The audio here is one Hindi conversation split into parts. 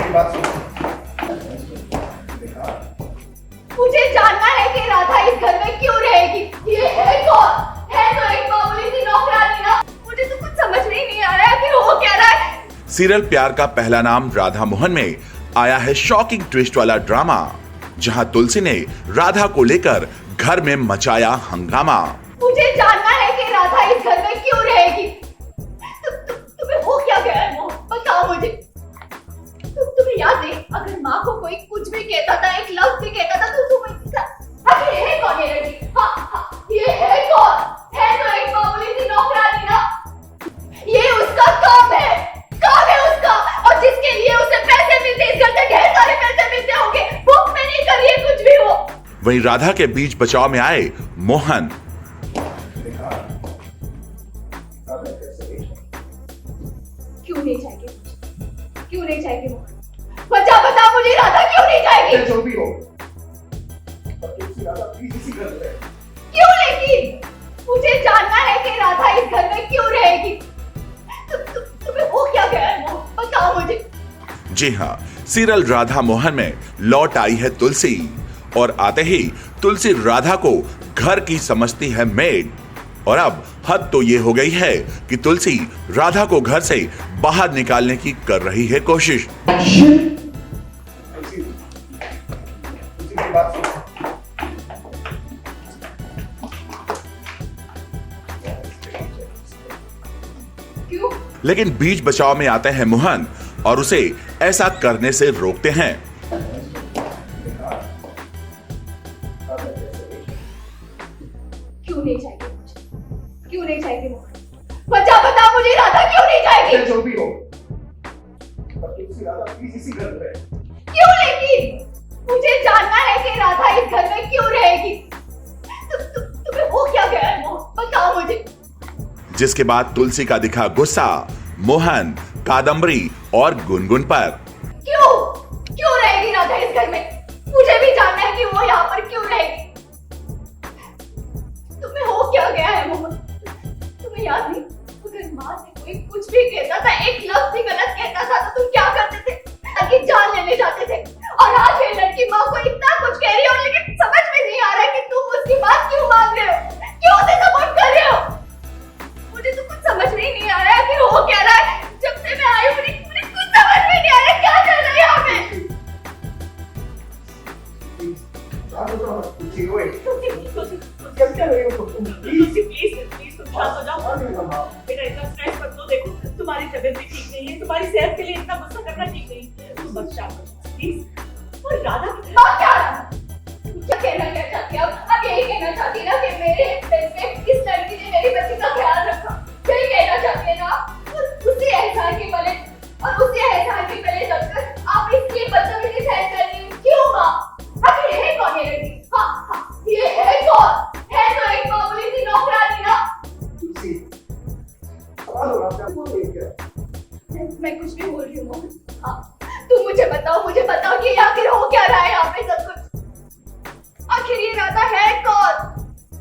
मेरी बात सुनो। मुझे जानना है कि राधा इस घर में क्यों रहेगी। ये है कौन? है तो एक मामूली सी नौकरानी ना। मुझे तो कुछ समझ में ही नहीं आ रहा है कि वो क्या रहा है। सीरियल प्यार का पहला नाम राधा मोहन में आया है शॉकिंग ट्विस्ट वाला ड्रामा, जहां तुलसी ने राधा को लेकर घर में मचाया हंगामा। मुझे जानना है कि राधा इस घर में क्यों रहेगी। तुम्हें हो क्या गया है मोहन? बताओ मुझे। तुम्हें याद नहीं, अगर माँ को कोई कुछ भी कहता था, एक लफ्ज भी कहता था, तो तुम्हें आखिर है कौन ये लड़की? हाँ, ये है कौन? है तो एक मामूली सी नौकरानी ना। ये उसका काम है उसका, और जिसके लिए उसे पैसे मिलते, इस घर से ढेर सारे पैसे मिलते होंगे, भूख में नहीं कर रही है कुछ भी वो। वहीं राधा के बीच बचाव में आए मोहन। क्यों नहीं जाएगी? क्यों नहीं जाएगी मोहन? बता मुझे, राधा क्यों नहीं जाएगी? जो भी हो, राधा प्लीज इसी घर में। क्यों लेकिन? मुझे जानना है कि राधा इस घर में क्यों रहेगी। तुम्हें हो क्या गया है मोहन? बताओ मुझे। जी हाँ, सीरियल राधा मोहन में लौट आई है तुलसी, और आते ही तुलसी राधा को घर की समझती है मेड। और अब हद तो ये हो गई है कि तुलसी राधा को घर से बाहर निकालने की कर रही है कोशिश। मेरी बात सुनो। क्यों? लेकिन बीच बचाव में आते हैं मोहन और उसे ऐसा करने से रोकते हैं। क्यों नहीं जाएगी? क्यों नहीं जाएगी मोहन? बता मुझे, राधा क्यों नहीं जाएगी? जो भी हो, राधा प्लीज इसी घर में। क्यों लेकिन? मुझे जानना है कि राधा इस घर में क्यों रहेगी। तुम्हें हो क्या गया है मोहन? बताओ मुझे। जिसके बाद तुलसी का दिखा गुस्सा मोहन, कादम्बरी और गुनगुन पर। क्यों रहेगी राधा इस घर में? मुझे भी जानना है कि वो यहाँ पर क्यों रहेगी। तुम्हें हो क्या गया है मोहन? तुम्हें याद नहीं, अगर माँ से कोई कुछ भी कहता था, एक लफ्ज भी गलत कहता था, तो तुम क्या करते थे? ताकि जान लेने जाते थे। और आज ये लड़की माँ को इतना कुछ कह रही हो, लेकिन समझ में नहीं आ रहा है कि तुम उसकी बात क्यों मान रहे हो, क्यों उसे सपोर्ट कर रहे हो। मुझे तो कुछ समझ में ही नहीं आ रहा है कि वो क्या रहा है। जब से मैं आई हूँ मुझे कुछ समझ में नहीं आ रहा है क्या चल रहा है यहाँ पे। प्लीज तुम शांत हो जाओ। बेटा इतना स्ट्रेस मत लो, देखो तुम्हारी तबीयत भी ठीक नहीं है, तुम्हारी सेहत के लिए इतना गुस्सा करना ठीक नहीं है। तुम बस शांत हो प्लीज। और राधा क्या कहना चाहती है? अब यही कहना चाहती है ना कि मेरे दिल में इस लड़की ने मेरी बच्ची का ख्याल रखा। यही कहना चाहती है ना? उसी एहसान के बले लगकर आप इसलिए बदतमीजी सहन कर रही हो। क्यों माँ? आखिर है कौन ये लड़की? हाँ, ये है कौन? है तो एक मामूली सी नौकरानी ना। मैं कुछ भी बोल रही हूँ मोहन। हाँ, तुम मुझे बताओ कि आखिर हो क्या रहा है यहाँ पे सब कुछ। आखिर ये राधा है कौन?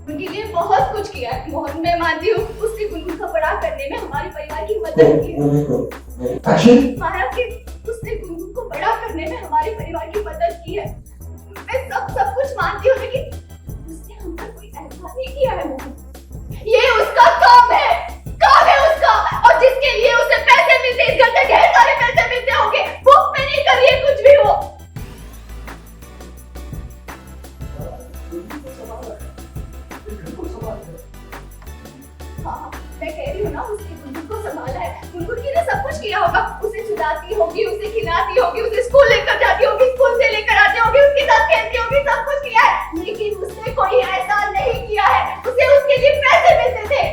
उनके लिए बहुत कुछ किया है मोहन, मैं मानती हूँ। उसकी गुनगुन का बड़ा करने में हमारे परिवार की मदद की है। माया कि उसने गुनगुन को बड़ा करने में हमारे परिवार की मदद की है। मैं सब कुछ मानती हूँ, लेकिन उसने हम पर कोई एहसान नहीं किया है मोहन। ये उसका काम है उसका, और जिसके लिए उसे पैसे मिलते, इस घर से ढेर सारे पैसे मिलते होंगे, भूख में नहीं कर रही है कुछ भी वो। हाँ, मैं कह रही हूँ ना, उसने गुनगुन को संभाला है। गुनगुन के लिए सब कुछ किया होगा। उसे सुलाती होगी, उसे खिलाती होगी, उसे स्कूल लेकर जाती होगी, स्कूल से लेकर आती होगी, उसके साथ खेलती होगी, सब कुछ किया है। लेकिन उसने कोई एहसान नहीं किया है। उसे उसके लिए पैसे मिलते थे।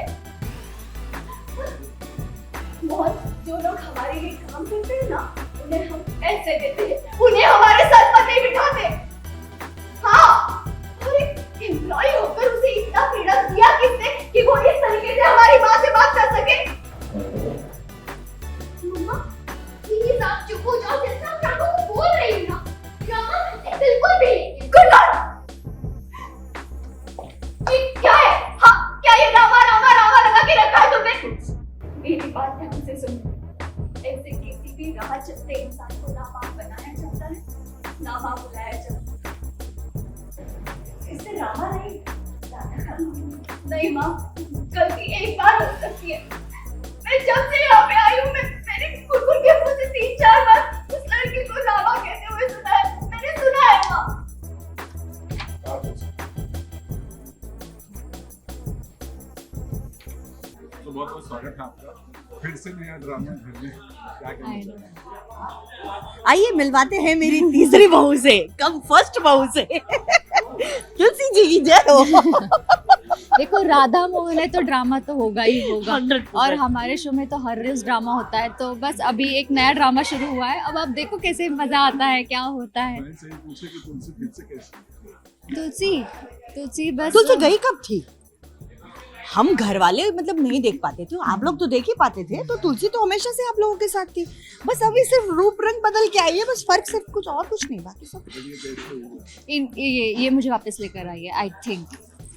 बहुत जो लोग हमारे लिए काम करते हैं ना, उन्हें हम पैसे देते हैं, उन्हें हमारे सर पर नहीं बिठाते। हाँ, और एक एम्प्लॉय होकर उसे इतना फ्रीडम दिया किसने कि वो इस तरीके से हमारी माँ से बात कर सके। मम्मा, प्लीज आप चुप हो जाओ, जैसे आप राघव को बोल रही हो ना। राघव बिल्कुल भी नहीं। गुड लॉर्ड, ये क्या है? हाँ, क्या ये रामा लगा के रखा है तुमने? मेरी बात ध्यान से सुनो। ऐसे किसी भी राह चलते इंसान को नापाक बना नामा बुलाया जब इससे रामा नहीं, राधा। नहीं माँ, गलती एक बार हो सकती है। मैं जब से यहाँ पे आई हूँ, मैंने कुरकुर के मुंह से 3-4 बार उस लड़की को रामा कहते हुए सुना है। मैंने सुना है माँ। तो बहुत बहुत स्वागत है आपका फिर से नया ड्रामा घर में क्या कहना चाहते हैं? आइए मिलवाते हैं मेरी तीसरी बहू से, कम फर्स्ट बहू से। तुलसी जी की जय हो। देखो राधा मोहन है तो ड्रामा तो होगा ही होगा 100%। और हमारे शो में तो हर रोज ड्रामा होता है, तो बस अभी एक नया ड्रामा शुरू हुआ है। अब आप देखो कैसे मजा आता है, क्या होता है। मैंने सही पूछा कि तुमसे फिर से कैसे तुलसी बस तुलसी गई कब थी? हम घर वाले मतलब नहीं देख पाते थे, आप लोग तो देख ही पाते थे, तो तुलसी तो हमेशा से आप लोगों के साथ थी। बस अभी सिर्फ रूप रंग बदल के आई है, बस फर्क सिर्फ कुछ और कुछ नहीं, बाकी सब ये मुझे वापस लेकर आई है। I think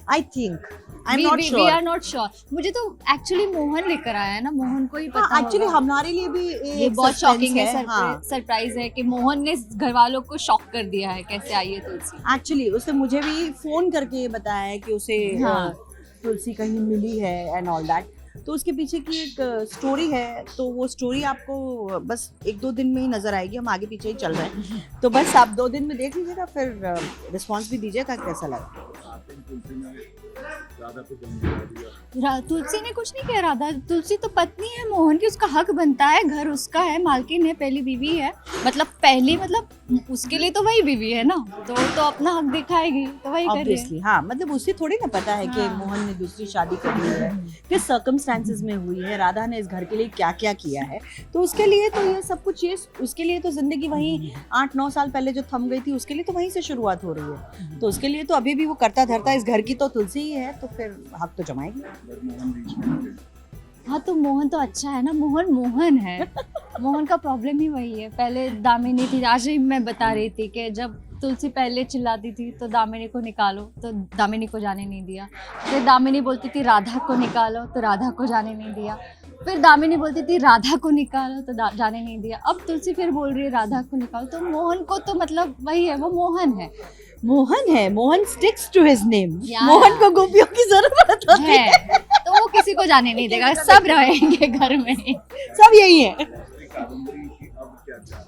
I am not we sure. Are not sure. मुझे तो एक्चुअली मोहन लेकर आया है ना, मोहन को ही पता एक्चुअली होगा। हमारे लिए भी ये एक बहुत suspense शॉकिंग है, हाँ। सरप्राइज है कि मोहन ने घर वालों को शॉक कर दिया है। कैसे आई है तुलसी? एक्चुअली उसने मुझे भी फोन करके ये बताया है कि उसे हाँ। तुलसी कहीं मिली है एंड ऑल दैट। तो उसके पीछे की एक स्टोरी है, तो वो स्टोरी आपको बस 1-2 दिन में ही नजर आएगी। हम आगे पीछे ही चल रहे हैं, तो बस आप 2 दिन में देख लीजिएगा, फिर रिस्पॉन्स भी दीजिएगा कैसा लगा। तुलसी ने राधा को जन्म दिया। तुलसी ने कुछ नहीं किया। राधा तुलसी तो पत्नी है मोहन की, उसका हक बनता है, घर उसका है, मालकिन है, पहली बीवी है। मतलब उसके लिए तो वही बीवी है ना, तो अपना हक दिखाएगी, तो वही कर रही है। ऑब्वियसली हाँ, मतलब उसे थोड़ी ना पता है कि हाँ। मोहन ने दूसरी शादी कर ली है, किस सर्कमस्टेंसेस में हुई है, राधा ने इस घर के लिए क्या क्या किया है। तो उसके लिए तो ये सब कुछ, ये उसके लिए तो जिंदगी वहीं 8-9 साल पहले जो थम गई थी, उसके लिए तो वहीं से शुरुआत हो रही है। तो उसके लिए तो अभी भी वो करता धरता इस घर की तो तुलसी ही है, तो फिर हक तो जमाएगी। बट मोहन बीच में आ गए। हाँ तो मोहन तो अच्छा है ना, मोहन है। मोहन का प्रॉब्लम ही वही है। पहले दामिनी थी, आज ही मैं बता रही थी कि जब तुलसी पहले चिल्लाती थी तो दामिनी को निकालो, तो दामिनी को जाने नहीं दिया। फिर दामिनी बोलती थी राधा को निकालो, तो राधा को जाने नहीं दिया। फिर दामिनी बोलती थी राधा को निकालो, तो जाने नहीं दिया। अब तुलसी फिर बोल रही है राधा को निकालो। तो मोहन को तो मतलब वही है, वो मोहन है। Mohan sticks to his name. Yeah. Mohan को गोपियों की जरूरत होती है, तो वो किसी को जाने नहीं देगा, सब रहेंगे घर में। सब यही है। कादम्बरी की अब क्या चाल है?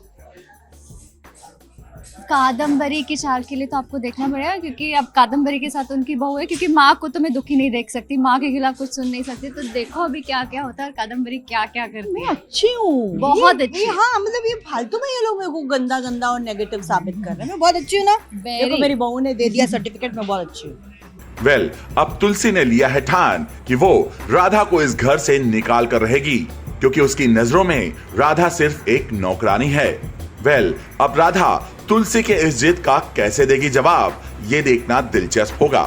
कादम्बरी की चाल के लिए तो आपको देखना पड़ेगा, क्योंकि अब कादम्बरी के साथ उनकी बहू है, क्योंकि माँ को तो मैं दुखी नहीं देख सकती, माँ के खिलाफ कुछ सुन नहीं सकती। तो देखो अभी क्या क्या होता है और कादम्बरी क्या क्या करती मैं है। अच्छी हूँ, बहुत ये- अच्छी। ये हाँ, मतलब ये फालतू में ये लोग मेरे को गंदा गंदा और नेगेटिव साबित कर रहे हैं। मैं बहुत अच्छी हूँ ना, देखो Very। मेरी बहू ने दे दिया सर्टिफिकेट, मैं बहुत अच्छी हूँ। वेल, अब तुलसी ने लिया है ठान कि वो राधा को इस घर से निकाल कर रहेगी, क्योंकि उसकी नजरों में राधा सिर्फ एक नौकरानी है। वेल, अब राधा तुलसी के इस जिद का कैसे देगी जवाब, ये देखना दिलचस्प होगा।